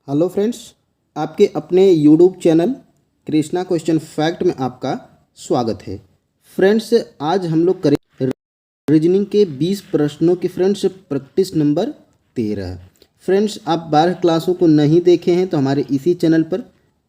Hello friends, आपके अपने YouTube channel Krishna question fact में आपका स्वागत है। फ्रेंड्स, आज हम लोग करें रीजनिंग के 20 प्रश्नों की फ्रेंड्स प्रैक्टिस नंबर 13। फ्रेंड्स, आप 12 क्लासों को नहीं देखे हैं तो हमारे इसी चैनल पर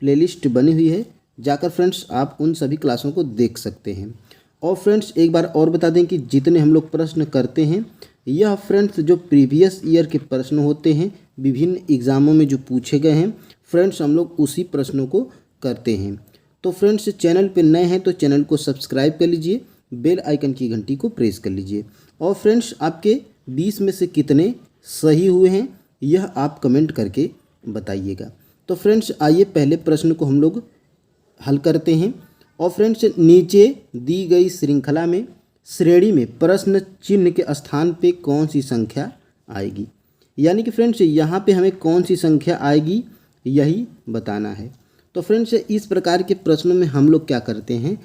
प्लेलिस्ट बनी हुई है, जाकर फ्रेंड्स आप उन सभी क्लासों को देख सकते हैं। और फ्रेंड्स एक बार और बता दें कि जितने हम लोग प्रश्न करते हैं यह फ्रेंड्स जो प्रीवियस ईयर के प्रश्न होते हैं विभिन्न एग्ज़ामों में जो पूछे गए हैं फ्रेंड्स हम लोग उसी प्रश्नों को करते हैं। तो फ्रेंड्स चैनल पे नए हैं तो चैनल को सब्सक्राइब कर लीजिए, बेल आइकन की घंटी को प्रेस कर लीजिए। और फ्रेंड्स आपके 20 में से कितने सही हुए हैं यह आप कमेंट करके बताइएगा। तो फ्रेंड्स आइए पहले प्रश्न को हम लोग हल करते हैं। और फ्रेंड्स नीचे दी गई श्रृंखला में श्रेणी में प्रश्न चिन्ह के स्थान पे कौन सी संख्या आएगी, यानी कि फ्रेंड्स यहाँ पे हमें कौन सी संख्या आएगी यही बताना है। तो फ्रेंड्स इस प्रकार के प्रश्नों में हम लोग क्या करते हैं,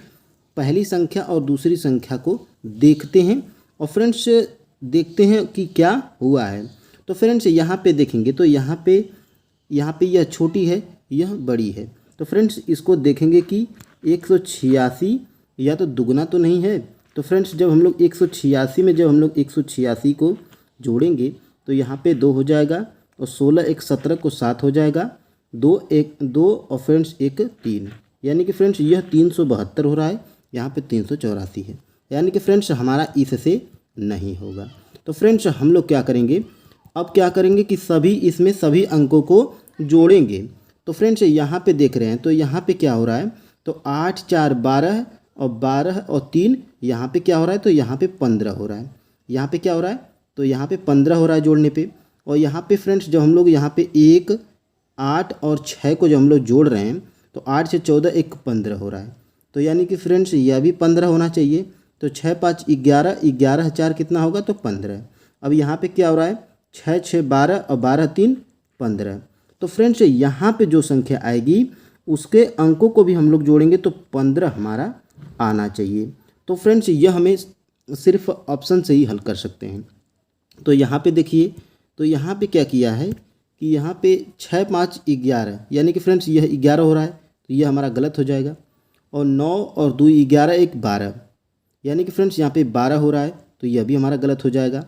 पहली संख्या और दूसरी संख्या को देखते हैं और फ्रेंड्स देखते हैं कि क्या हुआ है। तो फ्रेंड्स यहाँ पे देखेंगे तो यहाँ पे यह छोटी है यह बड़ी है। तो फ्रेंड्स इसको देखेंगे कि 186 या तो दुगना तो नहीं है। तो फ्रेंड्स जब हम लोग 186 में जब हम लोग 186 को जोड़ेंगे तो यहाँ पे 2 हो जाएगा और 16 एक 17 को 7 हो जाएगा, 2 एक 2 और फ्रेंड्स एक 3, यानी कि फ्रेंड्स यह 372 हो रहा है, यहाँ पे 384 है, यानी कि फ्रेंड्स हमारा इससे नहीं होगा। तो फ्रेंड्स हम लोग क्या करेंगे, अब क्या करेंगे कि इसमें सभी अंकों को जोड़ेंगे। तो फ्रेंड्स यहाँ पे देख रहे हैं तो यहाँ पे क्या हो रहा है, तो 8 4 12 और 12 और 3 यहाँ पे क्या हो रहा है, तो यहाँ पे 15 हो रहा है। यहाँ पे क्या हो रहा है, तो यहाँ पे 15 हो रहा है जोड़ने पे। और यहाँ पे फ्रेंड्स जब हम लोग यहाँ पे 1 8 और 6 को जब हम लोग जोड़ रहे हैं तो 8 से 14 एक 15 हो रहा है। तो यानी कि फ्रेंड्स यह भी 15 होना चाहिए। तो 6 5 11, 11 4 कितना होगा, तो 15। अब यहाँ पे क्या हो रहा है, 6 6 12 और 12 3 15। तो फ्रेंड्स यहाँ पे जो संख्या आएगी उसके अंकों को भी हम लोग जोड़ेंगे तो 15 हमारा आना चाहिए। तो फ्रेंड्स यह हमें सिर्फ ऑप्शन से ही हल कर सकते हैं। तो यहाँ पे देखिए, तो यहाँ पे क्या किया है कि यहाँ पे 6 5 11, यानी कि फ्रेंड्स यह 11 हो रहा है तो यह हमारा गलत हो जाएगा। और 9 और 2 11 एक 12, यानी कि फ्रेंड्स यहाँ पे 12 हो रहा है तो यह भी हमारा गलत हो जाएगा।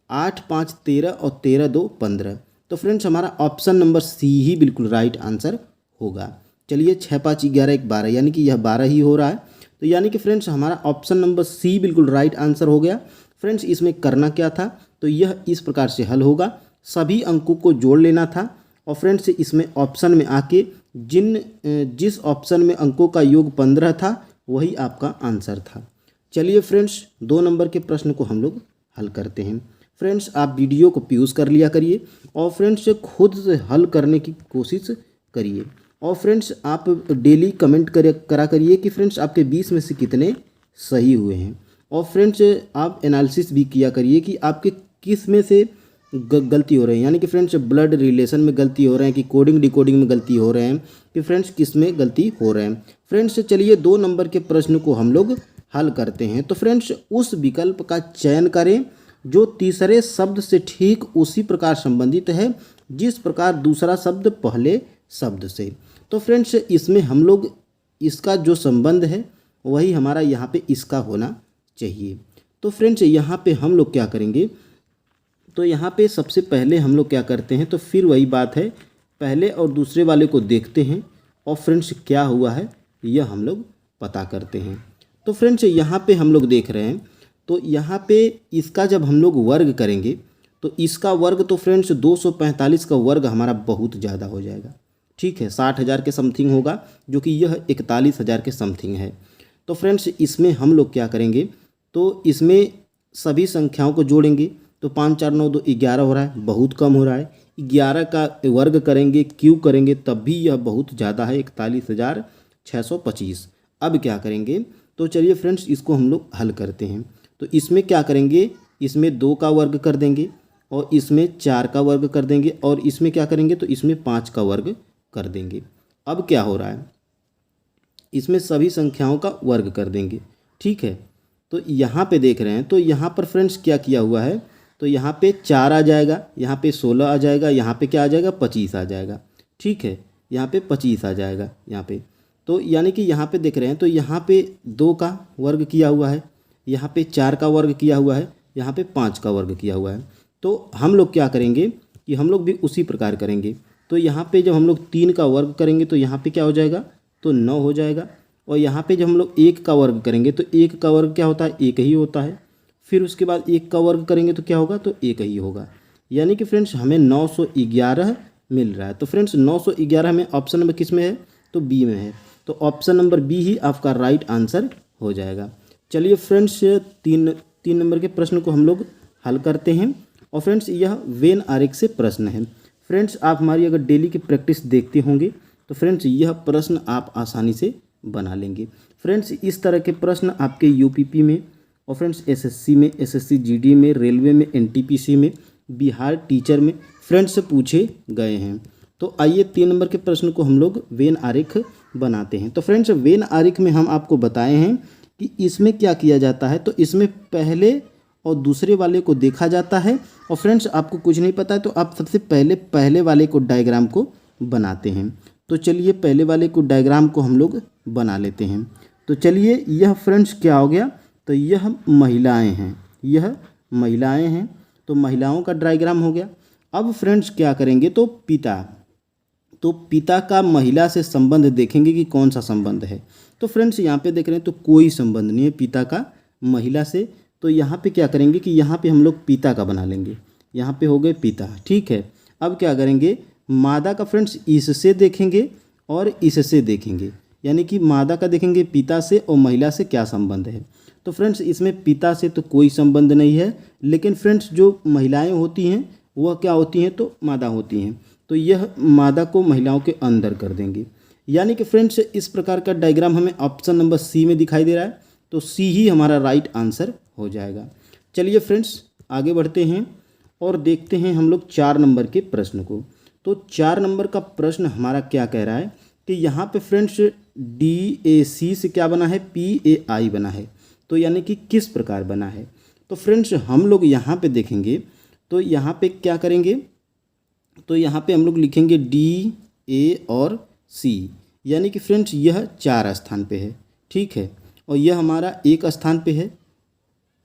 8 5 13 और 13 2 15। तो फ्रेंड्स हमारा ऑप्शन नंबर सी ही बिल्कुल राइट आंसर होगा। चलिए 6 5 11 एक 12, यानी कि यह 12 ही हो रहा है। तो यानी कि फ्रेंड्स हमारा ऑप्शन नंबर सी बिल्कुल राइट आंसर हो गया। फ्रेंड्स इसमें करना क्या था, तो यह इस प्रकार से हल होगा, सभी अंकों को जोड़ लेना था। और फ्रेंड्स इसमें ऑप्शन में आके जिस ऑप्शन में अंकों का योग 15 था वही आपका आंसर था। चलिए फ्रेंड्स 2 नंबर के प्रश्न को हम लोग हल करते हैं। फ्रेंड्स आप वीडियो को पॉज कर लिया करिए और फ्रेंड्स खुद से हल करने की कोशिश करिए। और फ्रेंड्स आप डेली कमेंट करा करिए कि फ्रेंड्स आपके 20 में से कितने सही हुए हैं। और फ्रेंड्स आप एनालिसिस भी किया करिए कि आपके किस में से गलती हो रही है, यानी कि फ्रेंड्स ब्लड रिलेशन में गलती हो रहे हैं कि कोडिंग डिकोडिंग में गलती हो रहे हैं कि फ्रेंड्स किस में गलती हो रहे हैं। फ्रेंड्स चलिए 2 नंबर के प्रश्न को हम लोग हल करते हैं। तो फ्रेंड्स उस विकल्प का चयन करें जो तीसरे शब्द से ठीक उसी प्रकार संबंधित है जिस प्रकार दूसरा शब्द पहले शब्द से। तो फ्रेंड्स इसमें हम लोग इसका जो संबंध है वही हमारा यहाँ पे इसका होना चाहिए। तो फ्रेंड्स यहाँ पे हम लोग क्या करेंगे, तो यहाँ पे सबसे पहले हम लोग क्या करते हैं, तो फिर वही बात है, पहले और दूसरे वाले को देखते हैं और फ्रेंड्स क्या हुआ है यह हम लोग पता करते हैं। तो फ्रेंड्स यहाँ पे हम लोग देख रहे हैं तो यहाँ पे इसका जब हम लोग वर्ग करेंगे तो इसका वर्ग तो फ्रेंड्स 245 का वर्ग हमारा बहुत ज़्यादा हो जाएगा, ठीक है, 60,000 के समथिंग होगा, जो कि यह 41,000 के समथिंग है। तो फ्रेंड्स इसमें हम लोग क्या करेंगे, तो इसमें सभी संख्याओं को जोड़ेंगे तो 5 4 9 2 11 हो रहा है, बहुत कम हो रहा है। 11 का वर्ग करेंगे क्यों करेंगे तब भी यह बहुत ज़्यादा है, 41,625। अब क्या करेंगे, तो चलिए फ्रेंड्स इसको हम लोग हल करते हैं। तो इसमें क्या करेंगे, इसमें 2 का वर्ग कर देंगे और इसमें 4 का वर्ग कर देंगे और इसमें क्या करेंगे, तो इसमें 5 का वर्ग कर देंगे। अब क्या हो रहा है, इसमें सभी संख्याओं का वर्ग कर देंगे, ठीक है। तो यहाँ पे देख रहे हैं तो यहाँ पर फ्रेंड्स क्या किया हुआ है, तो यहाँ पे 4 आ जाएगा, यहाँ पे 16 आ जाएगा, यहाँ पे क्या आ जाएगा 25 आ जाएगा, ठीक है, यहाँ पे 25 आ जाएगा यहाँ पे। तो यानी कि यहाँ पे देख रहे हैं तो यहाँ पे 2 का वर्ग किया हुआ है, यहाँ पे 4 का वर्ग किया हुआ है, यहाँ पे 5 का वर्ग किया हुआ है। तो हम लोग क्या करेंगे कि हम लोग भी उसी प्रकार करेंगे। तो यहाँ पे जब हम लोग 3 का वर्ग करेंगे तो यहाँ पे क्या हो जाएगा, तो 9 हो जाएगा। और यहाँ पे जब हम लोग 1 का वर्ग करेंगे तो 1 का वर्ग क्या होता है, 1 ही होता है। फिर उसके बाद 1 का वर्ग करेंगे तो क्या होगा, तो 1 ही होगा। यानी कि फ्रेंड्स हमें 911 मिल रहा है। तो फ्रेंड्स 911 हमें ऑप्शन नंबर किस में है, तो बी में है। तो ऑप्शन नंबर बी ही आपका राइट आंसर हो जाएगा। चलिए फ्रेंड्स तीन नंबर के प्रश्न को हम लोग हल करते हैं। और फ्रेंड्स यह वेन आरेख से प्रश्न है। फ्रेंड्स आप हमारी अगर डेली की प्रैक्टिस देखते होंगे तो फ्रेंड्स यह प्रश्न आप आसानी से बना लेंगे। फ्रेंड्स इस तरह के प्रश्न आपके यूपीपी में और फ्रेंड्स एसएससी में, एसएससी जीडी में, रेलवे में, एनटीपीसी में, बिहार टीचर में फ्रेंड्स से पूछे गए हैं। तो आइए 3 नंबर के प्रश्न को हम लोग वेन आरेख बनाते हैं। तो फ्रेंड्स वेन आरेख में हम आपको बताए हैं कि इसमें क्या किया जाता है। तो इसमें पहले और दूसरे वाले को देखा जाता है। और फ्रेंड्स आपको कुछ नहीं पता है तो आप सबसे पहले वाले को डायग्राम को बनाते हैं। तो चलिए पहले वाले को डायग्राम को हम लोग बना लेते हैं। तो चलिए यह फ्रेंड्स क्या हो गया, तो यह महिलाएं हैं, यह महिलाएं हैं। तो महिलाओं का डायग्राम हो गया। अब फ्रेंड्स क्या करेंगे, तो पिता का महिला से संबंध देखेंगे कि कौन सा संबंध है। तो फ्रेंड्स यहाँ पे देख रहे हैं तो कोई संबंध नहीं है पिता का महिला से। तो यहाँ पे क्या करेंगे कि यहाँ पे हम लोग पिता का बना लेंगे। यहाँ पे हो गए पिता, ठीक है। अब क्या करेंगे, मादा का फ्रेंड्स इससे देखेंगे और इससे देखेंगे। यानी कि मादा का देखेंगे पिता से और महिला से क्या संबंध है। तो फ्रेंड्स इसमें पिता से तो कोई संबंध नहीं है, लेकिन फ्रेंड्स जो महिलाएं होती हैं वह क्या होती हैं, तो मादा होती हैं। तो यह मादा को महिलाओं के अंदर कर देंगे। यानी कि फ्रेंड्स इस प्रकार का डायग्राम हमें ऑप्शन नंबर सी में दिखाई दे रहा है। तो सी ही हमारा राइट आंसर हो जाएगा। चलिए फ्रेंड्स आगे बढ़ते हैं और देखते हैं हम लोग 4 नंबर के प्रश्न को। तो 4 नंबर का प्रश्न हमारा क्या कह रहा है कि यहाँ पे फ्रेंड्स DAC से क्या बना है, PAI बना है। तो यानी कि किस प्रकार बना है। तो फ्रेंड्स हम लोग यहाँ पे देखेंगे तो यहाँ पे क्या करेंगे, तो यहाँ पे हम लोग लिखेंगे D, A और C। यानी कि फ्रेंड्स यह 4 स्थान पे है, ठीक है। और यह हमारा 1 स्थान पे है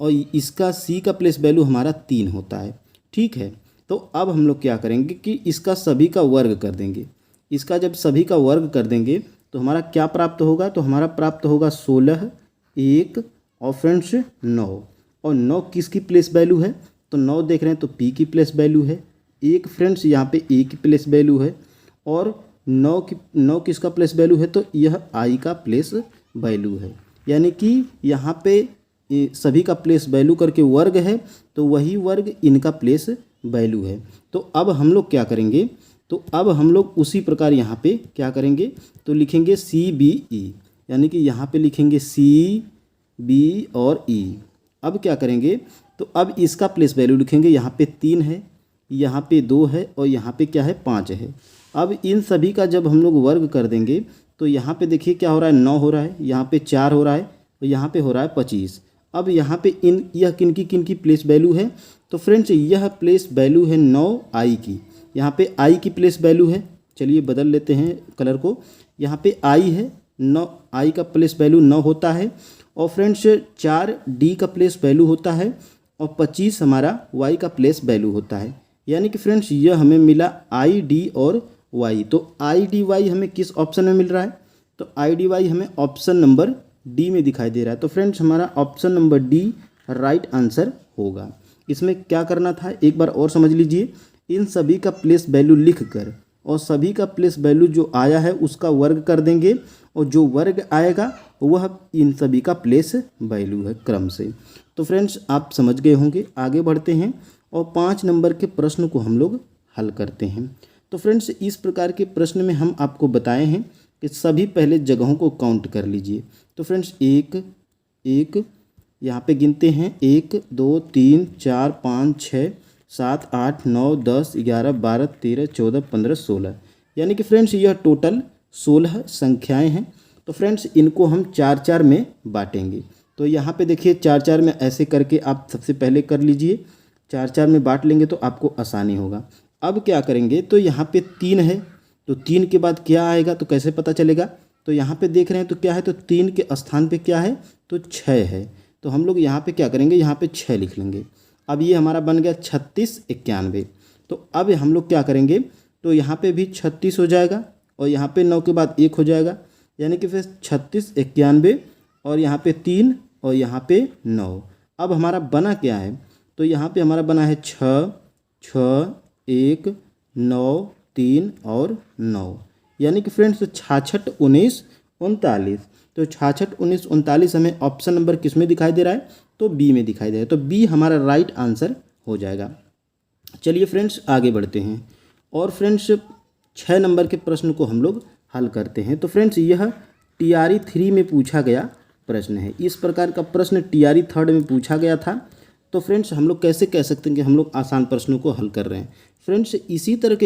और इसका C का प्लेस वैल्यू हमारा 3 होता है, ठीक है। तो अब हम लोग क्या करेंगे कि इसका सभी का वर्ग कर देंगे। इसका जब सभी का वर्ग कर देंगे तो हमारा क्या प्राप्त होगा, तो हमारा प्राप्त होगा 16, 1 और फ्रेंड्स 9। और 9 किसकी प्लेस वैल्यू है, तो 9 देख रहे हैं तो P की प्लेस वैल्यू है। 1 फ्रेंड्स यहाँ पे A की प्लेस वैल्यू है। और 9 किसका प्लेस वैल्यू है, तो यह I का प्लेस वैल्यू है। यानी कि यहाँ पे सभी का प्लेस वैल्यू करके वर्ग है, तो वही वर्ग इनका प्लेस वैल्यू है। तो अब हम लोग क्या करेंगे, तो अब हम लोग उसी प्रकार यहाँ पे क्या करेंगे, तो लिखेंगे CBE। यानी कि यहाँ पे लिखेंगे CB और E। अब क्या करेंगे, तो अब इसका प्लेस वैल्यू लिखेंगे। यहाँ पे 3 है, यहाँ पे 2 है और यहाँ पे क्या है, 5 है। अब इन सभी का जब हम लोग वर्ग कर देंगे तो यहाँ पे देखिए क्या हो रहा है, 9 हो रहा है, यहाँ पे 4 हो रहा है और यहाँ पे हो रहा है 25। अब यहाँ पे यह किन की प्लेस वैल्यू है, तो फ्रेंड्स यह प्लेस वैल्यू है 9I की। यहाँ पे I की प्लेस वैल्यू है, चलिए बदल लेते हैं कलर को। यहाँ पे I है, 9I का प्लेस वैल्यू 9 होता है। और फ्रेंड्स 4D का प्लेस वैल्यू होता है और 25 हमारा Y का प्लेस वैल्यू होता है। यानी कि फ्रेंड्स यह हमें मिला ID और Y। तो IDY हमें किस ऑप्शन में मिल रहा है, तो IDY हमें ऑप्शन नंबर D में दिखाई दे रहा है। तो फ्रेंड्स हमारा option number D right answer होगा। इसमें क्या करना था, एक बार और समझ लीजिए। इन सभी का प्लेस वैल्यू लिख कर और सभी का प्लेस वैल्यू जो आया है उसका वर्ग कर देंगे और जो वर्ग आएगा वह इन सभी का प्लेस वैल्यू है क्रम से। तो फ्रेंड्स आप समझ गए होंगे। आगे बढ़ते हैं और 5 नंबर के प्रश्न को हम लोग हल करते हैं। तो फ्रेंड्स इस प्रकार के प्रश्न में हम आपको बताए हैं कि सभी पहले जगहों को काउंट कर लीजिए। तो फ्रेंड्स 1 1 यहाँ पे गिनते हैं 1 2 3 4 5 6 7 8 9 10 11 12 13 14 15 16। यानी कि फ्रेंड्स यह टोटल 16 संख्याएं हैं। तो फ्रेंड्स इनको हम 4-4 में बांटेंगे। तो यहाँ पे देखिए 4-4 में ऐसे करके आप सबसे पहले कर लीजिए। 4-4 में बांट लेंगे तो आपको आसानी होगा। अब क्या करेंगे, तो यहाँ पे 3 है तो 3 के बाद क्या आएगा तो कैसे पता चलेगा? तो यहाँ पे देख रहे हैं तो क्या है, तो 3 के स्थान पे क्या है, तो 6 है। तो हम लोग यहाँ पे क्या करेंगे, यहाँ पे 6 लिख लेंगे। अब ये हमारा बन गया 36 91। तो अब हम लोग क्या करेंगे, तो यहाँ पे भी 36 हो जाएगा और यहाँ पे 9 के बाद 1 हो जाएगा, यानी कि फिर 36 91 और यहाँ पे 3 और यहाँ पे 9। अब हमारा बना क्या है, तो यहाँ पे हमारा बना है 6 6 1 9 3 और 9, यानी कि फ्रेंड्स 66 19 39। तो 66 19 39 हमें ऑप्शन नंबर किस में दिखाई दे रहा है, तो बी में दिखाई दे रहा है। तो बी हमारा राइट आंसर हो जाएगा। चलिए फ्रेंड्स आगे बढ़ते हैं और फ्रेंड्स 6 नंबर के प्रश्न को हम लोग हल करते हैं। तो फ्रेंड्स यह TRE 3 में पूछा गया प्रश्न है। इस प्रकार का प्रश्न TRE 3 में पूछा गया था। तो फ्रेंड्स हम लोग कैसे कह सकते हैं कि हम लोग आसान प्रश्नों को हल कर रहे हैं? फ्रेंड्स इसी तरह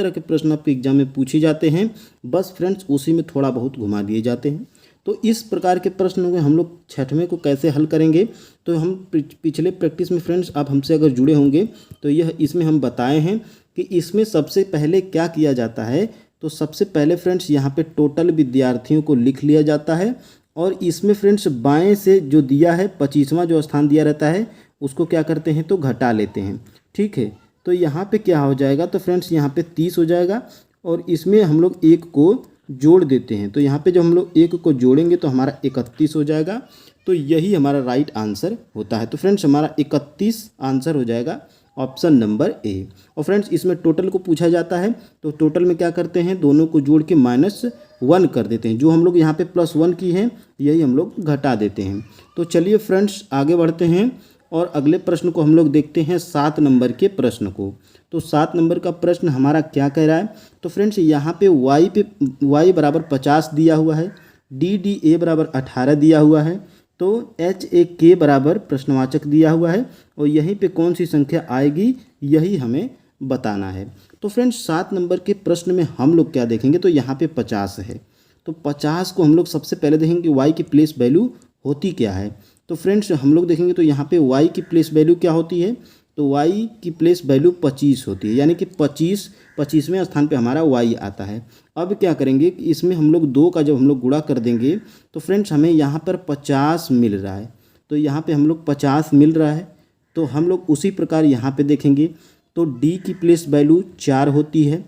के प्रश्न आपके एग्जाम में पूछे जाते हैं, बस फ्रेंड्स उसी में थोड़ा बहुत घुमा दिए जाते हैं। तो इस प्रकार के प्रश्नों में हम लोग 6वें को कैसे हल करेंगे, तो हम पिछले प्रैक्टिस में फ्रेंड्स आप हमसे अगर जुड़े होंगे तो यह इसमें हम बताए हैं कि इसमें सबसे पहले क्या किया जाता है। तो सबसे पहले फ्रेंड्स यहाँ पे टोटल विद्यार्थियों को लिख लिया जाता है और इसमें फ्रेंड्स बाएं से जो दिया है 25वां जो स्थान दिया रहता है उसको क्या करते हैं, तो घटा लेते हैं। ठीक है, तो यहाँ पे क्या हो जाएगा, तो फ्रेंड्स यहाँ पे 30 हो जाएगा और इसमें हम लोग 1 को जोड़ देते हैं। तो यहाँ पे जब हम लोग 1 को जोड़ेंगे तो हमारा 31 हो जाएगा। तो यही हमारा राइट आंसर होता है। तो फ्रेंड्स हमारा 31 आंसर हो जाएगा ऑप्शन नंबर ए। और फ्रेंड्स इसमें टोटल को पूछा जाता है, तो टोटल में क्या करते हैं, दोनों को जोड़ के -1 कर देते हैं। जो हम लोग यहाँ पे +1 की है यही हम लोग घटा देते हैं। तो चलिए फ्रेंड्स आगे बढ़ते हैं और अगले प्रश्न को हम लोग देखते हैं 7 नंबर के प्रश्न को। तो 7 नंबर का प्रश्न हमारा क्या कह रहा है, तो फ्रेंड्स यहाँ पे y बराबर 50 दिया हुआ है, DDA बराबर 18 दिया हुआ है, तो HAK बराबर प्रश्नवाचक दिया हुआ है और यहीं पे कौन सी संख्या आएगी यही हमें बताना है। तो फ्रेंड्स 7 नंबर के प्रश्न में हम लोग क्या देखेंगे, तो यहाँ पे 50 है। तो 50 को हम लोग सबसे पहले देखेंगे कि y की प्लेस वैल्यू होती क्या है। तो फ्रेंड्स हम लोग देखेंगे तो यहाँ पे y की प्लेस वैल्यू क्या होती है, तो y की प्लेस वैल्यू 25 होती है, यानी कि 25वें स्थान पे हमारा y आता है। अब क्या करेंगे कि इसमें हम लोग 2 का जब हम लोग गुणा कर देंगे तो फ्रेंड्स हमें यहाँ पर 50 मिल रहा है। तो यहाँ पे हम लोग 50 मिल रहा है, तो हम लोग उसी प्रकार यहाँ पे देखेंगे तो d की प्लेस वैल्यू 4 होती है,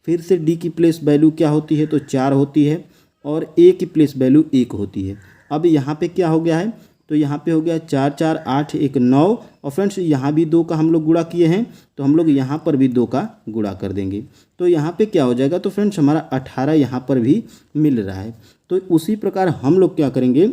फिर से d की प्लेस वैल्यू क्या होती है, तो 4 होती है और a की प्लेस वैल्यू 1 होती है। अब यहाँ पे क्या हो गया है, तो यहाँ पे हो गया 4 4 8 1 9 और फ्रेंड्स यहाँ भी 2 का हम लोग गुणा किए हैं तो हम लोग यहाँ पर भी 2 का गुणा कर देंगे। तो यहाँ पे क्या हो जाएगा, तो फ्रेंड्स हमारा 18 यहाँ पर भी मिल रहा है। तो उसी प्रकार हम लोग क्या करेंगे,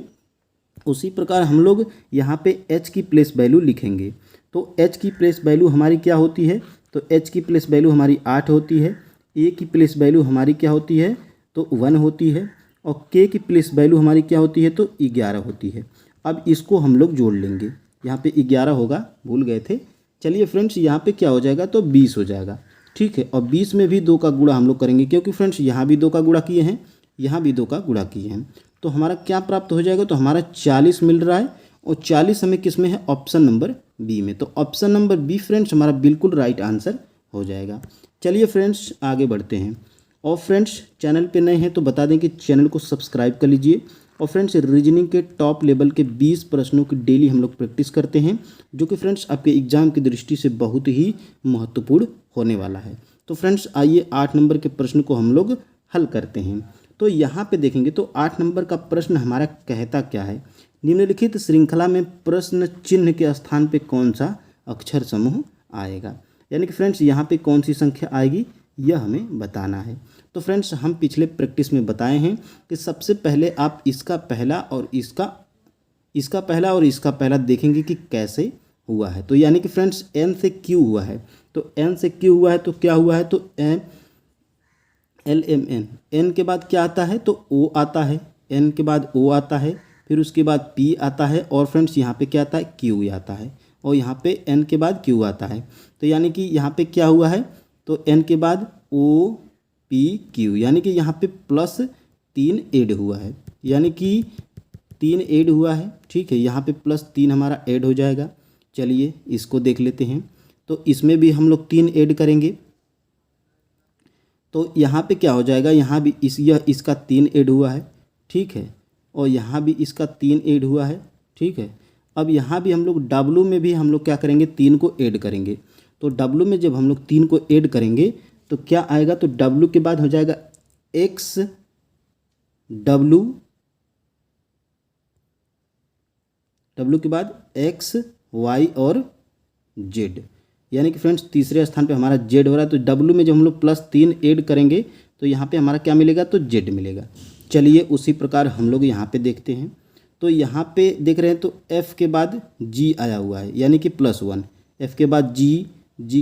उसी प्रकार हम लोग यहाँ पे h की प्लेस वैल्यू लिखेंगे। तो h की प्लेस वैल्यू हमारी क्या होती है, तो h की प्लेस वैल्यू हमारी 8 होती है, a की प्लेस वैल्यू हमारी क्या होती है, तो 1 होती है और k की प्लेस वैल्यू हमारी क्या होती है, तो 11 होती है। अब इसको हम लोग जोड़ लेंगे, यहाँ पे 11 होगा, भूल गए थे। चलिए फ्रेंड्स यहाँ पे क्या हो जाएगा, तो 20 हो जाएगा। ठीक है, और 20 में भी 2 का गुणा हम लोग करेंगे क्योंकि फ्रेंड्स यहाँ भी 2 का गुणा किए हैं, यहाँ भी 2 का गुणा किए हैं। तो हमारा क्या प्राप्त हो जाएगा, तो हमारा 40 मिल रहा है और 40 हमें किस में है, ऑप्शन नंबर बी में। तो ऑप्शन नंबर बी फ्रेंड्स हमारा बिल्कुल राइट आंसर हो जाएगा। चलिए फ्रेंड्स आगे बढ़ते हैं और फ्रेंड्स चैनल पे नए हैं तो बता दें कि चैनल को सब्सक्राइब कर लीजिए। और फ्रेंड्स रीजनिंग के टॉप लेवल के 20 प्रश्नों की डेली हम लोग प्रैक्टिस करते हैं, जो कि फ्रेंड्स आपके एग्जाम की दृष्टि से बहुत ही महत्वपूर्ण होने वाला है। तो फ्रेंड्स आइए 8 नंबर के प्रश्न को हम लोग हल करते हैं। तो यहाँ पे देखेंगे तो 8 नंबर का प्रश्न हमारा कहता क्या है, निम्नलिखित श्रृंखला में प्रश्न चिन्ह के स्थान पे कौन सा अक्षर समूह आएगा, यानी कि फ्रेंड्स यहाँ पे कौन सी संख्या आएगी यह हमें बताना है। तो फ्रेंड्स हम पिछले प्रैक्टिस में बताए हैं कि सबसे पहले आप इसका पहला और इसका पहला देखेंगे कि कैसे हुआ है। तो यानी कि फ्रेंड्स n से q हुआ है, तो n से q हुआ है तो क्या हुआ है, तो LMN, n के बाद क्या आता है, तो o आता है, n के बाद o आता है, फिर उसके बाद p आता है और फ्रेंड्स यहाँ पे क्या आता है, q आता है और यहाँ पे n के बाद q आता है। तो यानी कि यहाँ पे क्या हुआ है, तो n के बाद o p q, यानी कि यहाँ पे +3 ऐड हुआ है, यानी कि 3 ऐड हुआ है। ठीक है, यहाँ पे +3 हमारा ऐड हो जाएगा। चलिए इसको देख लेते हैं। तो इसमें भी हम लोग 3 ऐड करेंगे, तो यहाँ पे क्या हो जाएगा, यहाँ भी इसका 3 ऐड हुआ है, ठीक है, और यहाँ भी इसका 3 ऐड हुआ है, ठीक है। अब यहाँ भी हम लोग W में भी हम लोग क्या करेंगे, 3 को ऐड करेंगे। तो W में जब हम लोग 3 को ऐड करेंगे तो क्या आएगा, तो W के बाद हो जाएगा X W के बाद X Y और Z, यानी कि फ्रेंड्स तीसरे स्थान पे हमारा Z हो रहा है। तो W में जब हम लोग +3 ऐड करेंगे तो यहाँ पे हमारा क्या मिलेगा, तो Z मिलेगा। चलिए उसी प्रकार हम लोग यहाँ पे देखते हैं। तो यहाँ पे देख रहे हैं तो F के बाद G आया हुआ है, यानी कि +1, F के बाद G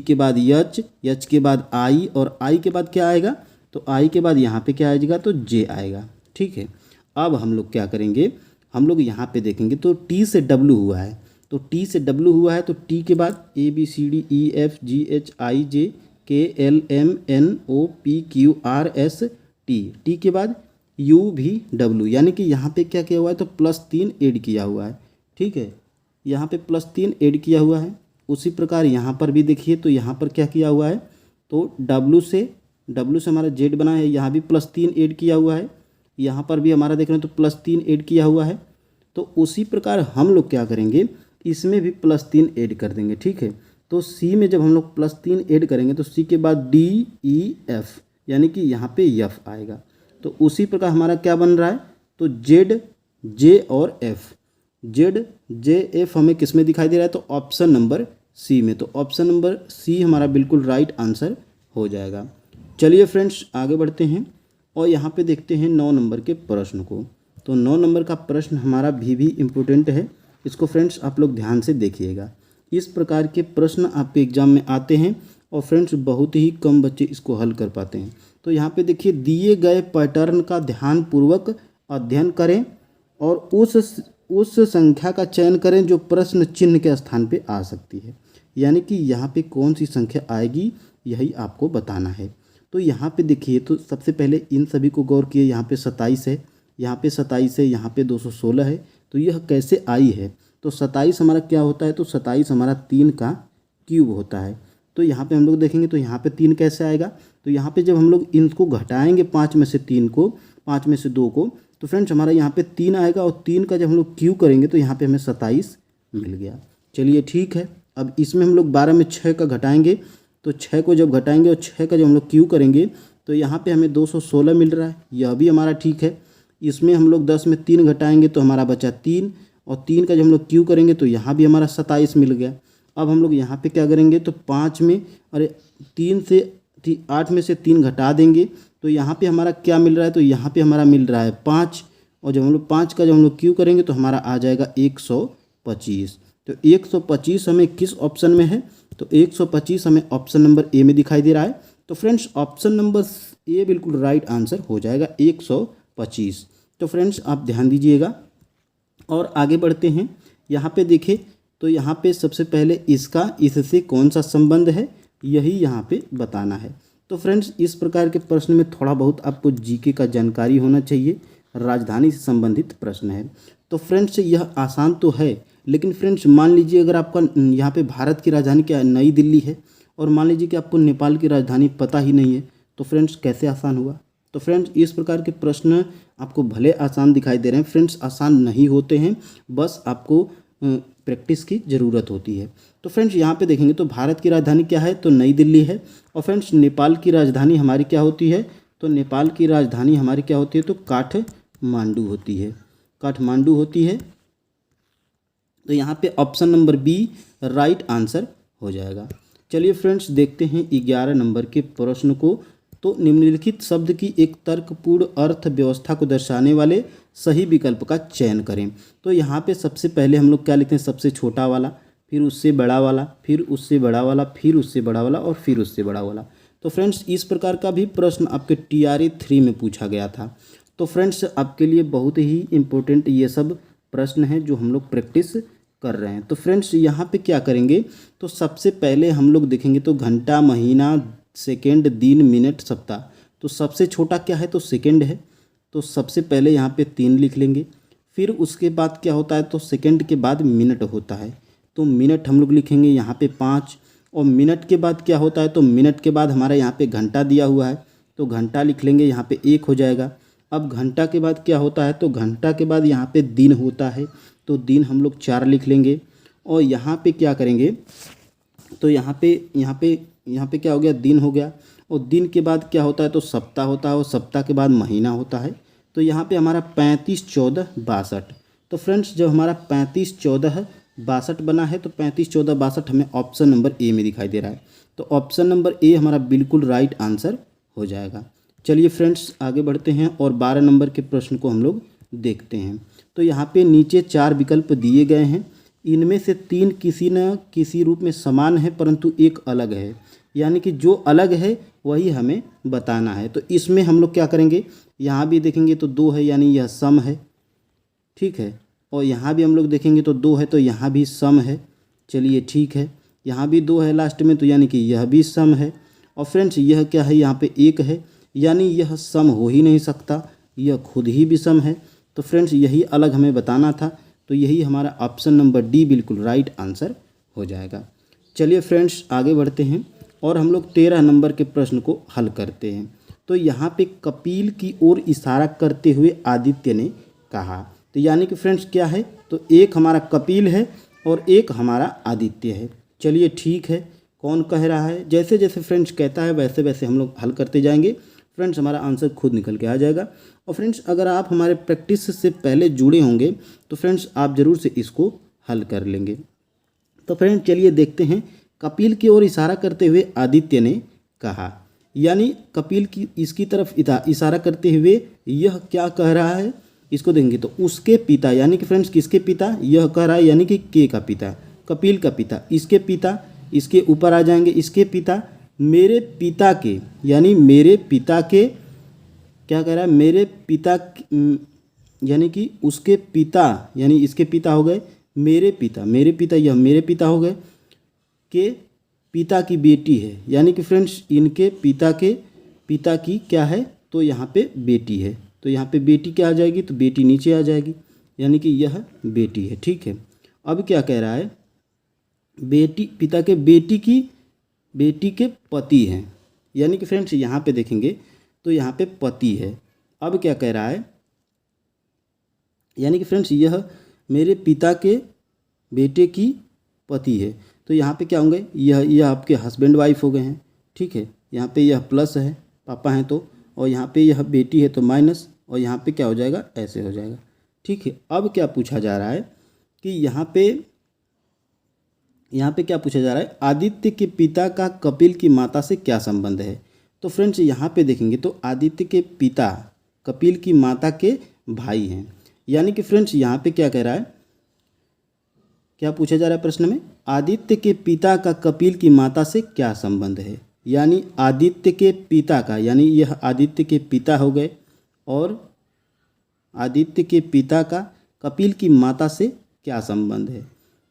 के बाद H के बाद I और I के बाद क्या आएगा, तो I के बाद यहाँ पे क्या आएगा, तो J आएगा, ठीक है। अब हम लोग क्या करेंगे, हम लोग यहाँ पे देखेंगे तो T से W हुआ है, तो T से W हुआ है तो T के बाद ABCDEFGHIJKLMNOPQRST, T के बाद U भी W, यानी कि यहाँ पे क्या किया हुआ है, तो +3 ऐड किया हुआ है, ठीक है, यहाँ पे +3 ऐड किया हुआ है। उसी प्रकार यहाँ पर भी देखिए तो यहाँ पर क्या किया हुआ है, तो W से हमारा Z बना है, यहाँ भी +3 ऐड किया हुआ है, यहाँ पर भी हमारा देख रहे हैं तो +3 ऐड किया हुआ है। तो उसी प्रकार हम लोग क्या करेंगे, इसमें भी +3 ऐड कर देंगे, ठीक है। तो C में जब हम लोग +3 ऐड करेंगे तो C के बाद D E F, यानी कि यहाँ पे F आएगा। तो उसी प्रकार हमारा क्या बन रहा है, तो Z J और F, Z J F हमें किस में दिखाई दे रहा है, तो ऑप्शन नंबर C में। तो ऑप्शन नंबर C हमारा बिल्कुल राइट आंसर हो जाएगा। चलिए फ्रेंड्स आगे बढ़ते हैं और यहाँ पे देखते हैं 9 नंबर के प्रश्न को। तो 9 नंबर का प्रश्न हमारा भी इम्पोर्टेंट है, इसको फ्रेंड्स आप लोग ध्यान से देखिएगा। इस प्रकार के प्रश्न आपके एग्जाम में आते हैं और फ्रेंड्स बहुत ही कम बच्चे इसको हल कर पाते हैं। तो यहाँ पे देखिए, दिए गए पैटर्न का ध्यानपूर्वक अध्ययन करें और उस संख्या का चयन करें जो प्रश्न चिन्ह के स्थान पे आ सकती है, यानी कि यहाँ पे कौन सी संख्या आएगी यही आपको बताना है। तो यहाँ पे देखिए, तो सबसे पहले इन सभी को गौर किए, यहाँ पे 27 है, यहाँ पे 27 है, यहाँ पे 216 है, तो यह कैसे आई है, तो 27 हमारा क्या होता है, तो 27 हमारा 3 का क्यूब होता है। तो यहाँ पे हम लोग देखेंगे तो यहाँ पे 3 कैसे आएगा, तो यहाँ पे जब हम लोग इनको घटाएंगे 5 में से 3 को, 5 में से 2 को, तो फ्रेंड्स हमारा यहाँ पे 3 आएगा और 3 का जब हम लोग क्यूब करेंगे तो यहाँ पे हमें 27 मिल गया। चलिए ठीक है, अब इसमें हम लोग 12 में 6 का घटाएंगे, तो 6 को जब घटाएंगे और 6 का जब हम लोग क्यूब करेंगे तो यहाँ पे हमें 216 मिल रहा है, यह भी हमारा ठीक है। इसमें हम लोग 10 में 3 घटाएंगे तो हमारा बचा 3, और 3 का जब हम लोग क्यूब करेंगे तो यहाँ भी हमारा 27 मिल गया। अब हम लोग यहाँ पे क्या करेंगे, तो 5 में 3 से 8 में से 3 घटा देंगे तो यहाँ पे हमारा क्या मिल रहा है, तो यहाँ पे हमारा मिल रहा है 5, और जब हम लोग 5 का जब हम लोग क्यूब करेंगे तो हमारा आ जाएगा 125। तो 125 हमें किस ऑप्शन में है, तो 125 हमें ऑप्शन नंबर ए में दिखाई दे रहा है। तो फ्रेंड्स ऑप्शन नंबर ए बिल्कुल राइट आंसर हो जाएगा 125। तो फ्रेंड्स आप ध्यान दीजिएगा और आगे बढ़ते हैं। यहाँ पे देखें तो यहाँ पे सबसे पहले इससे कौन सा संबंध है यही यहाँ पे बताना है। तो फ्रेंड्स इस प्रकार के प्रश्न में थोड़ा बहुत आपको जीके का जानकारी होना चाहिए, राजधानी से संबंधित प्रश्न है। तो फ्रेंड्स यह आसान तो है, लेकिन फ्रेंड्स मान लीजिए अगर आपका यहाँ पे भारत की राजधानी क्या है, नई दिल्ली है, और मान लीजिए कि आपको नेपाल की राजधानी पता ही नहीं है, तो फ्रेंड्स कैसे आसान हुआ। तो फ्रेंड्स इस प्रकार के प्रश्न आपको भले आसान दिखाई दे रहे हैं, फ्रेंड्स आसान नहीं होते हैं, बस आपको प्रैक्टिस की ज़रूरत होती है। तो फ्रेंड्स यहाँ पे देखेंगे तो भारत की राजधानी क्या है, तो नई दिल्ली है, और फ्रेंड्स नेपाल की राजधानी हमारी क्या होती है, तो नेपाल की राजधानी हमारी क्या होती है, तो काठमांडू होती है, काठमांडू होती है। तो यहाँ पे option number B right answer हो जाएगा। चलिए फ्रेंड्स देखते हैं 11 नंबर के प्रश्न को। तो निम्नलिखित शब्द की एक तर्कपूर्ण अर्थ व्यवस्था को दर्शाने वाले सही विकल्प का चयन करें। तो यहाँ पे सबसे पहले हम लोग क्या लिखते हैं, सबसे छोटा वाला, फिर उससे बड़ा वाला, फिर उससे बड़ा वाला, फिर उससे बड़ा वाला और फिर उससे बड़ा वाला। तो फ्रेंड्स इस प्रकार का भी प्रश्न आपके TRA 3 में पूछा गया था। तो फ्रेंड्स आपके लिए बहुत ही इम्पोर्टेंट ये सब प्रश्न हैं जो हम लोग प्रैक्टिस कर रहे हैं। तो फ्रेंड्स यहाँ पे क्या करेंगे, तो सबसे पहले हम लोग देखेंगे तो घंटा, महीना, सेकेंड, दिन, मिनट, सप्ताह। तो सबसे छोटा क्या है, तो सेकेंड है, तो सबसे पहले यहाँ पे 3 लिख लेंगे। फिर उसके बाद क्या होता है, तो सेकेंड के बाद मिनट होता है, तो मिनट हम लोग लिखेंगे यहाँ पे 5। और मिनट के बाद क्या होता है, तो मिनट के बाद हमारा यहाँ पे घंटा दिया हुआ है, तो घंटा लिख लेंगे, यहाँ पे 1 हो जाएगा। अब घंटा के बाद क्या होता है, तो घंटा के बाद यहाँ पे दिन होता है, तो दिन हम लोग 4 लिख लेंगे। और यहाँ पे क्या करेंगे, तो यहाँ पे क्या हो गया, दिन हो गया। और दिन के बाद क्या होता है, तो सप्ताह होता है, और सप्ताह के बाद महीना होता है। तो यहाँ पे हमारा 35, 14, 62। तो फ्रेंड्स जब हमारा 35, 14, 62 बना है, तो 35, 14, 62 हमें ऑप्शन नंबर ए में दिखाई दे रहा है। तो ऑप्शन नंबर ए हमारा बिल्कुल राइट आंसर हो जाएगा। चलिए फ्रेंड्स आगे बढ़ते हैं और 12 नंबर के प्रश्न को हम लोग देखते हैं। तो यहाँ पे नीचे 4 विकल्प दिए गए हैं, इनमें से 3 किसी न किसी रूप में समान है परंतु एक अलग है, यानी कि जो अलग है वही हमें बताना है। तो इसमें हम लोग क्या करेंगे, यहाँ भी देखेंगे तो 2 है, यानी यह सम है, ठीक है। और यहाँ भी हम लोग देखेंगे तो 2 है, तो यहाँ भी सम है। चलिए ठीक है, यहाँ भी 2 है लास्ट में, तो यानी कि यह भी सम है। और फ्रेंड्स यह क्या है, यहाँ पे 1 है, यानी यह सम हो ही नहीं सकता, यह खुद ही विषम है। तो फ्रेंड्स यही अलग हमें बताना था, तो यही हमारा ऑप्शन नंबर डी बिल्कुल राइट आंसर हो जाएगा। चलिए फ्रेंड्स आगे बढ़ते हैं और हम लोग 13 नंबर के प्रश्न को हल करते हैं। तो यहाँ पे कपिल की ओर इशारा करते हुए आदित्य ने कहा, तो यानी कि फ्रेंड्स क्या है, तो एक हमारा कपिल है और एक हमारा आदित्य है। चलिए ठीक है, कौन कह रहा है, जैसे जैसे फ्रेंड्स कहता है वैसे वैसे हम लोग हल करते जाएंगे। फ्रेंड्स हमारा आंसर खुद निकल के आ जाएगा। और फ्रेंड्स अगर आप हमारे प्रैक्टिस से पहले जुड़े होंगे तो फ्रेंड्स आप ज़रूर से इसको हल कर लेंगे। तो फ्रेंड्स चलिए देखते हैं, कपिल की ओर इशारा करते हुए आदित्य ने कहा, यानी कपिल की इसकी तरफ इशारा करते हुए यह क्या कह रहा है, इसको देंगे तो उसके पिता, यानी कि फ्रेंड्स किसके पिता, यह कह रहा है यानी कि के का पिता, कपिल का पिता, इसके पिता, इसके ऊपर आ जाएंगे इसके पिता, मेरे पिता के, यानी मेरे पिता के क्या कह रहा है, मेरे पिता यानी कि उसके पिता, यानी इसके पिता हो गए मेरे पिता, मेरे पिता यह मेरे पिता हो गए, के पिता की बेटी है, यानी कि फ्रेंड्स इनके पिता के पिता की क्या है, तो यहाँ पे बेटी है, तो यहाँ पे बेटी क्या आ जाएगी, तो बेटी नीचे आ जाएगी, यानी कि यह बेटी है, ठीक है। अब क्या कह रहा है, बेटी पिता के बेटी के पति हैं, यानी कि फ्रेंड्स यहाँ पे देखेंगे तो यहाँ पे पति है। अब क्या कह रहा है, यानी कि फ्रेंड्स यह मेरे पिता के बेटे की पति है, तो यहाँ पे क्या होंगे, यह आपके हस्बैंड वाइफ हो गए हैं, ठीक है। यहाँ पे यह प्लस है, पापा हैं तो, और यहाँ पे यह बेटी है तो माइनस, और यहाँ पे क्या हो जाएगा, ऐसे हो जाएगा, ठीक है। अब क्या पूछा जा रहा है कि यहाँ पे क्या पूछा जा रहा है, आदित्य के पिता का कपिल की माता से क्या संबंध है। तो फ्रेंड्स यहाँ पे देखेंगे तो आदित्य के पिता कपिल की माता के भाई हैं, यानी कि फ्रेंड्स यहाँ पे क्या कह रहा है, क्या पूछा जा रहा है प्रश्न में, आदित्य के पिता का कपिल की माता से क्या संबंध है, यानी आदित्य के पिता का, यानी यह आदित्य के पिता हो गए, और आदित्य के पिता का कपिल की माता से क्या संबंध है,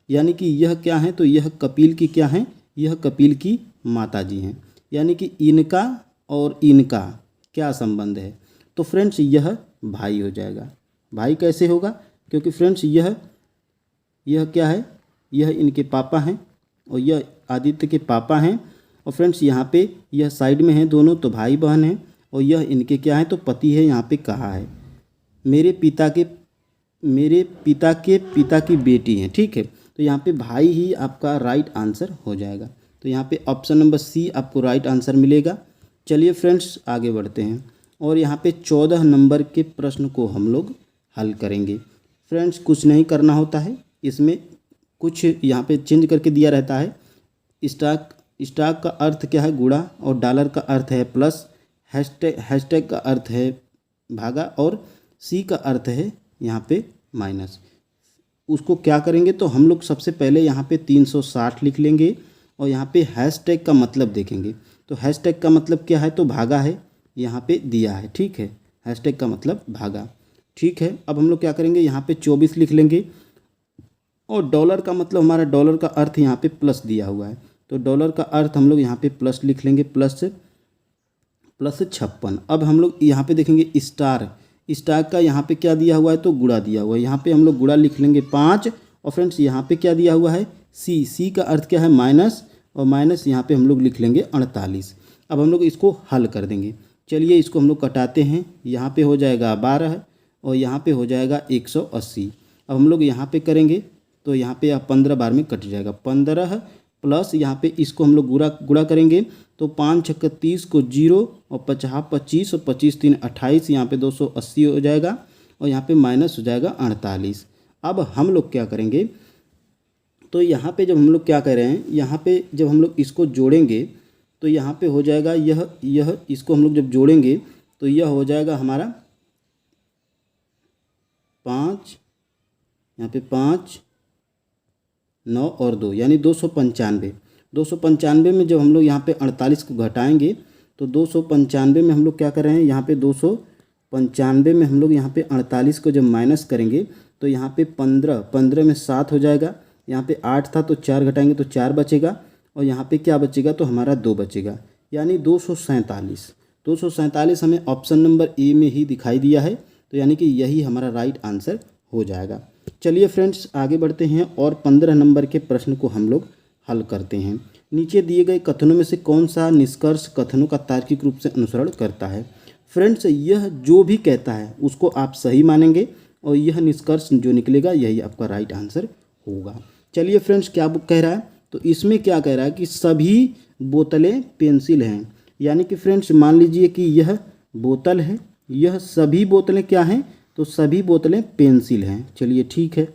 यानी कि यह क्या है, तो यह कपिल की क्या है, यह कपिल की माता जी हैं, यानी कि इनका और इनका क्या संबंध है। तो फ्रेंड्स यह भाई हो जाएगा। भाई कैसे होगा, क्योंकि फ्रेंड्स यह क्या है, यह इनके पापा हैं और यह आदित्य के पापा हैं, और फ्रेंड्स यहाँ पे यह साइड में है दोनों, तो भाई बहन हैं, और यह इनके क्या है, तो पति है, यहाँ पे कहा है मेरे पिता के पिता की बेटी हैं, ठीक है। तो यहाँ पे भाई ही आपका राइट आंसर हो जाएगा, तो यहाँ पे ऑप्शन नंबर सी आपको राइट आंसर मिलेगा। चलिए फ्रेंड्स आगे बढ़ते हैं और यहाँ पे 14 नंबर के प्रश्न को हम लोग हल करेंगे। फ्रेंड्स कुछ नहीं करना होता है, इसमें कुछ यहाँ पे चेंज करके दिया रहता है। स्टॉक का अर्थ क्या है, गुणा, और डॉलर का अर्थ है प्लस, हैशटैग का अर्थ है भागा, और सी का अर्थ है यहाँ पे माइनस। उसको क्या करेंगे, तो हम लोग सबसे पहले यहाँ पे 360 लिख लेंगे, और यहाँ पे हैशटैग का मतलब देखेंगे। तो हैशटैग का मतलब क्या है, तो भागा है, यहाँ पे दिया है, ठीक है। हैशटैग का मतलब भागा, ठीक है। अब हम लोग क्या करेंगे, यहाँ पे 24 लिख लेंगे, और डॉलर का मतलब हमारा डॉलर का अर्थ यहाँ पे प्लस दिया हुआ है, तो डॉलर का अर्थ हम लोग यहाँ पे प्लस लिख लेंगे, प्लस 56। अब हम लोग यहाँ पे देखेंगे स्टार का यहाँ पे क्या दिया हुआ है, तो गुणा दिया हुआ है, यहाँ पे हम लोग गुणा लिख लेंगे 5। और फ्रेंड्स यहाँ पे क्या दिया हुआ है, सी का अर्थ क्या है, माइनस, और माइनस यहाँ पे हम लोग लिख लेंगे 48। अब हम लोग इसको हल कर देंगे, चलिए इसको हम लोग कटाते हैं। यहाँ पे हो जाएगा 12 और यहाँ पे हो जाएगा 180। अब हम लोग यहाँ पे करेंगे तो यहाँ पे 15 बार में कट जाएगा। 15 प्लस यहाँ पे इसको हम लोग गुणा करेंगे तो 5 छक्का 30 को 0 और 50 25 और 25 3 28, यहाँ पे 280 हो जाएगा और यहाँ पे माइनस हो जाएगा 48। अब हम लोग क्या करेंगे, तो यहाँ पे जब हम लोग क्या कर रहे हैं, यहाँ पे जब हम लोग इसको जोड़ेंगे तो यहाँ पे हो जाएगा यह इसको हम लोग जब जोड़ेंगे तो यह हो जाएगा हमारा 5, यहाँ पे 5 9 और 2 यानी 295। 295 में जब हम लोग यहाँ पे 48 को घटाएंगे तो 295 में हम लोग क्या कर रहे हैं, यहाँ पे 295 में हम लोग यहाँ पे 48 को जब माइनस करेंगे तो यहाँ पे 15 में 7 हो जाएगा। यहाँ पे 8 था तो 4 घटाएंगे तो 4 बचेगा और यहाँ पे क्या बचेगा, तो हमारा 2 बचेगा यानी 247। 247 हमें ऑप्शन नंबर ए में ही दिखाई दिया है, तो यानी कि यही हमारा राइट आंसर हो जाएगा। चलिए फ्रेंड्स आगे बढ़ते हैं और 15 नंबर के प्रश्न को हम लोग हल करते हैं। नीचे दिए गए कथनों में से कौन सा निष्कर्ष कथनों का तार्किक रूप से अनुसरण करता है। फ्रेंड्स यह जो भी कहता है उसको आप सही मानेंगे और यह निष्कर्ष जो निकलेगा यही आपका राइट आंसर होगा। चलिए फ्रेंड्स क्या बुक कह रहा है, तो इसमें क्या कह रहा है कि सभी बोतलें पेंसिल हैं। यानी कि फ्रेंड्स मान लीजिए कि यह बोतल है, यह सभी बोतलें क्या हैं, तो सभी बोतलें पेंसिल हैं। चलिए ठीक है।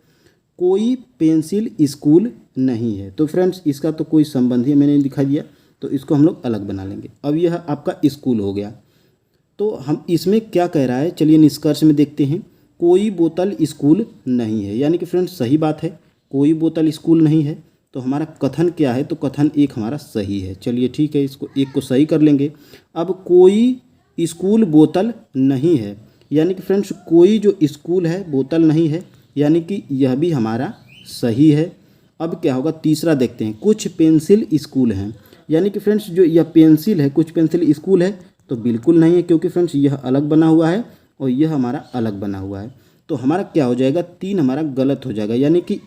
कोई पेंसिल स्कूल नहीं है, तो फ्रेंड्स इसका तो कोई संबंध ही मैंने दिखा दिया, तो इसको हम लोग अलग बना लेंगे। अब यह आपका स्कूल हो गया। तो हम इसमें क्या कह रहा है, चलिए निष्कर्ष में देखते हैं। कोई बोतल स्कूल नहीं है, यानी कि फ्रेंड्स सही बात है, कोई बोतल स्कूल नहीं है। तो हमारा कथन क्या है, तो कथन एक हमारा सही है। चलिए ठीक है, इसको एक को सही कर लेंगे। अब कोई स्कूल बोतल नहीं है, यानी कि फ्रेंड्स कोई जो स्कूल है बोतल नहीं है, यानी कि यह भी हमारा सही है। अब क्या होगा, तीसरा देखते हैं। कुछ पेंसिल स्कूल हैं, यानी कि फ्रेंड्स जो यह पेंसिल है, कुछ पेंसिल स्कूल है, तो बिल्कुल नहीं है, क्योंकि फ्रेंड्स यह अलग बना हुआ है और यह हमारा अलग बना हुआ है। तो हमारा क्या हो जाएगा, 3 हमारा गलत हो जाएगा, यानी कि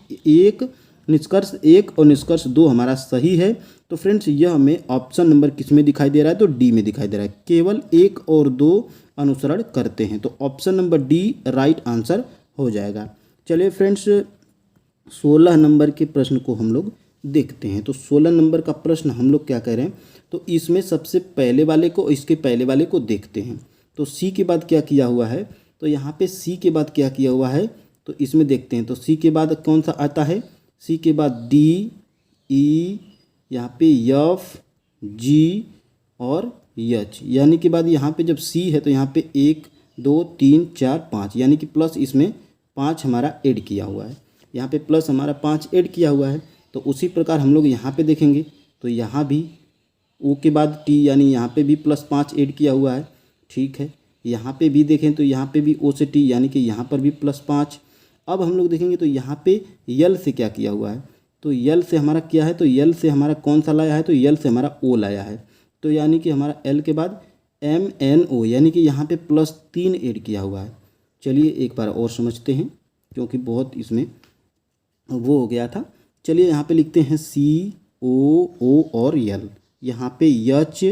निष्कर्ष 1 और निष्कर्ष 2 हमारा सही है। तो फ्रेंड्स यह हमें ऑप्शन नंबर किस में दिखाई दे रहा है, तो डी में दिखाई दे रहा है। केवल 1 और 2 अनुसरण करते हैं, तो option number D right answer हो जाएगा। चलिए फ्रेंड्स 16 नंबर के प्रश्न को हम लोग देखते हैं। तो 16 नंबर का प्रश्न हम लोग क्या कह रहे हैं, तो इसमें सबसे पहले वाले को, इसके पहले वाले को देखते हैं। तो सी के बाद क्या किया हुआ है, तो यहाँ पे सी के बाद क्या किया हुआ है, तो इसमें देखते हैं। तो सी के बाद कौन सा आता है, सी के बाद डी, ई, यहाँ पे एफ, जी और एच, यानी कि बाद यहाँ पे जब सी है तो यहाँ पे 1 2 3 4 5, यानी कि प्लस इसमें 5 हमारा ऐड किया हुआ है। यहाँ पे प्लस हमारा 5 ऐड किया हुआ है। तो उसी प्रकार हम लोग यहाँ पे देखेंगे तो यहाँ भी ओ के बाद टी, यानी यहाँ पे भी +5 ऐड किया हुआ है। ठीक है, यहाँ पे भी देखें तो यहाँ पे भी ओ से टी, यानी कि यहाँ पर भी +5। अब हम लोग देखेंगे तो यहाँ पे यल से क्या किया हुआ है, तो यल से हमारा क्या है, तो यल से हमारा कौन सा लाया है, तो यल से हमारा ओ लाया है। तो यानी कि हमारा एल के बाद MNO, यानी कि यहाँ पे +3 ऐड किया हुआ है। चलिए एक बार और समझते हैं, क्योंकि बहुत इसमें वो हो गया था। चलिए यहाँ पे लिखते हैं COO और यल, यहाँ पे एच,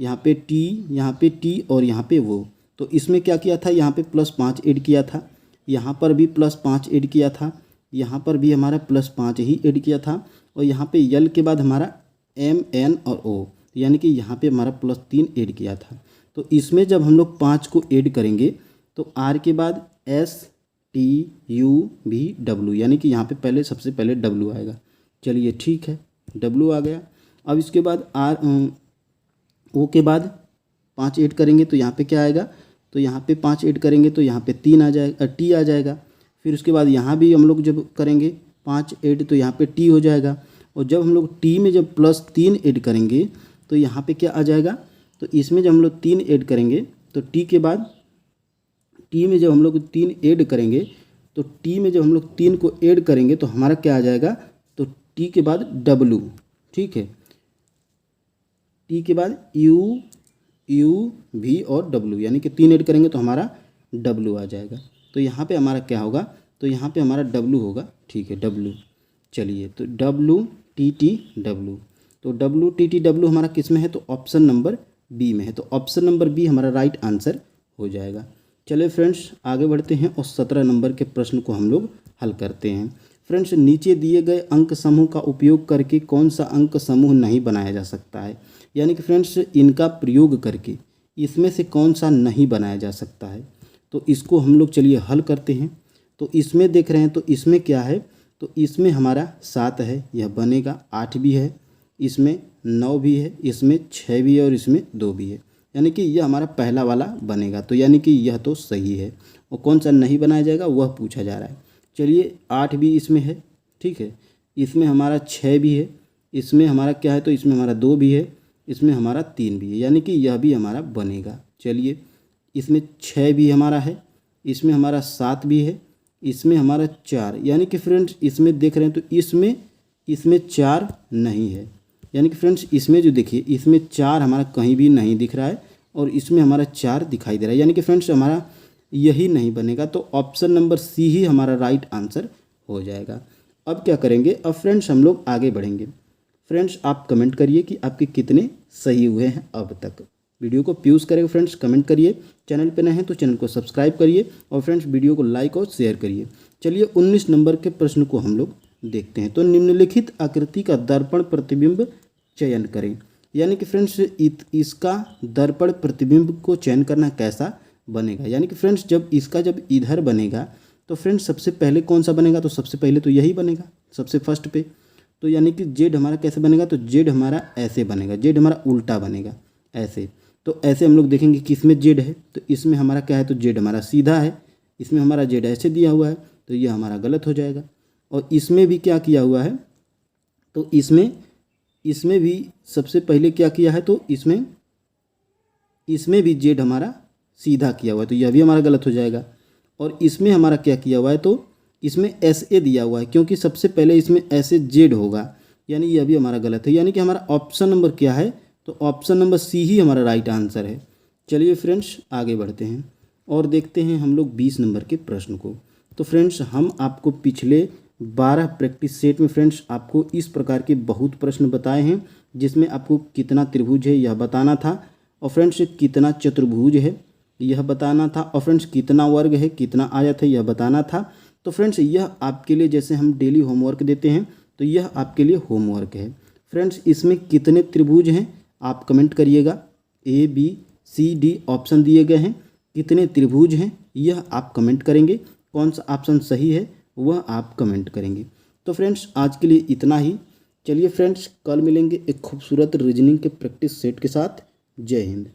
यहाँ पे टी, यहाँ पे टी और यहाँ पे वो। तो इसमें क्या किया था, यहाँ पे +5 ऐड किया था, यहाँ पर भी +5 ऐड किया था, यहाँ पर भी हमारा +5 ही ऐड किया था, और यहाँ पे यल के बाद हमारा MN और O, यानी कि यहाँ पे हमारा +3 ऐड किया था। तो इसमें जब हम लोग 5 को ऐड करेंगे तो R के बाद STUVW, यानी कि यहाँ पे पहले सबसे पहले W आएगा। चलिए ठीक है, W आ गया। अब इसके बाद O के बाद 5 ऐड करेंगे तो यहाँ पे क्या आएगा, तो यहाँ पे 5 ऐड करेंगे तो यहाँ पे 3 आ जाएगा, T आ जाएगा। फिर उसके बाद यहाँ भी हम लोग जब करेंगे 5 ऐड तो यहाँ पे T हो जाएगा, और जब हम लोग T में जब +3 ऐड करेंगे तो यहाँ पे क्या आ जाएगा, तो इसमें जब हम लोग 3 ऐड करेंगे तो T के बाद T में जब हम लोग 3 ऐड करेंगे तो T में जब हम लोग 3 को ऐड करेंगे तो हमारा क्या आ जाएगा, तो T के बाद W। ठीक है, T के बाद U V और W, यानी कि 3 ऐड करेंगे तो हमारा W आ जाएगा। तो यहाँ पे हमारा क्या होगा, तो यहाँ पे हमारा W होगा। ठीक है, W। चलिए तो WTTW, तो WTTW हमारा किस में है, तो ऑप्शन नंबर बी में है, तो ऑप्शन नंबर बी हमारा राइट आंसर हो जाएगा। चलिए फ्रेंड्स आगे बढ़ते हैं और 17 नंबर के प्रश्न को हम लोग हल करते हैं। फ्रेंड्स नीचे दिए गए अंक समूह का उपयोग करके कौन सा अंक समूह नहीं बनाया जा सकता है, यानी कि फ्रेंड्स इनका प्रयोग करके इसमें से कौन सा नहीं बनाया जा सकता है। तो इसको हम लोग चलिए हल करते हैं। तो इसमें देख रहे हैं तो इसमें क्या है, तो इसमें हमारा 7 है, यह बनेगा। 8 भी है, इसमें 9 भी है, इसमें 6 भी है और इसमें 2 भी है, यानी कि यह हमारा पहला वाला बनेगा। तो यानी कि यह तो सही है। और कौन सा नहीं बनाया जाएगा वह पूछा जा रहा है। चलिए 8 भी इसमें है, ठीक है, इसमें हमारा 6 भी है, इसमें हमारा क्या है, तो इसमें हमारा 2 भी है, इसमें हमारा 3 भी है, यानी कि यह भी हमारा बनेगा। चलिए इसमें 6 भी हमारा है, इसमें हमारा 7 भी है, इसमें हमारा 4, यानी कि फ्रेंड्स इसमें देख रहे हैं तो इसमें 4 नहीं है, यानी कि फ्रेंड्स इसमें जो देखिए इसमें 4 हमारा कहीं भी नहीं दिख रहा है और इसमें हमारा 4 दिखाई दे रहा है, यानी कि फ्रेंड्स हमारा यही नहीं बनेगा। तो ऑप्शन नंबर सी ही हमारा राइट आंसर हो जाएगा। अब क्या करेंगे, अब फ्रेंड्स हम लोग आगे बढ़ेंगे। फ्रेंड्स आप कमेंट करिए कि आपके कितने सही हुए हैं अब तक। वीडियो को प्यूज करें फ्रेंड्स, कमेंट करिए। चैनल पे नए हैं तो चैनल को सब्सक्राइब करिए और फ्रेंड्स वीडियो को लाइक और शेयर करिए। चलिए 19 नंबर के प्रश्न को हम लोग देखते हैं। तो निम्नलिखित आकृति का दर्पण प्रतिबिंब चयन करें, यानी कि फ्रेंड्स इसका दर्पण प्रतिबिंब को चयन करना कैसा बनेगा, यानी कि फ्रेंड्स जब इधर बनेगा तो फ्रेंड्स सबसे पहले कौन सा बनेगा, तो सबसे पहले तो यही बनेगा सबसे फर्स्ट पे। तो यानी कि जेड हमारा कैसे बनेगा, तो जेड हमारा ऐसे बनेगा, जेड हमारा उल्टा बनेगा ऐसे। तो ऐसे हम लोग देखेंगे कि इसमें जेड है, तो इसमें हमारा क्या है, तो जेड हमारा सीधा है, इसमें हमारा जेड ऐसे दिया हुआ है, तो यह हमारा गलत हो जाएगा। और इसमें भी क्या किया हुआ है, तो इसमें भी सबसे पहले क्या किया है, तो इसमें भी जेड हमारा सीधा किया हुआ है, तो यह भी हमारा गलत हो जाएगा। और इसमें हमारा क्या किया हुआ है, तो इसमें एस ए दिया हुआ है, क्योंकि सबसे पहले इसमें ऐसे जेड होगा, यानी यह भी हमारा गलत है। यानी कि हमारा ऑप्शन नंबर क्या है, तो ऑप्शन नंबर सी ही हमारा राइट आंसर है। चलिए फ्रेंड्स आगे बढ़ते हैं और देखते हैं हम लोग 20 नंबर के प्रश्न को। तो फ्रेंड्स हम आपको पिछले 12 प्रैक्टिस सेट में फ्रेंड्स आपको इस प्रकार के बहुत प्रश्न बताए हैं, जिसमें आपको कितना त्रिभुज है यह बताना था, और फ्रेंड्स कितना चतुर्भुज है यह बताना था, और फ्रेंड्स कितना वर्ग है, कितना आयत है यह बताना था। तो फ्रेंड्स यह आपके लिए, जैसे हम डेली होमवर्क देते हैं, तो यह आपके लिए होमवर्क है। फ्रेंड्स इसमें कितने त्रिभुज हैं आप कमेंट करिएगा। A B C D option दिए गए हैं, कितने त्रिभुज हैं यह आप कमेंट करेंगे। कौन सा ऑप्शन सही है वह आप कमेंट करेंगे। तो फ्रेंड्स आज के लिए इतना ही। चलिए फ्रेंड्स कल मिलेंगे एक खूबसूरत रीजनिंग के प्रैक्टिस सेट के साथ। जय हिंद।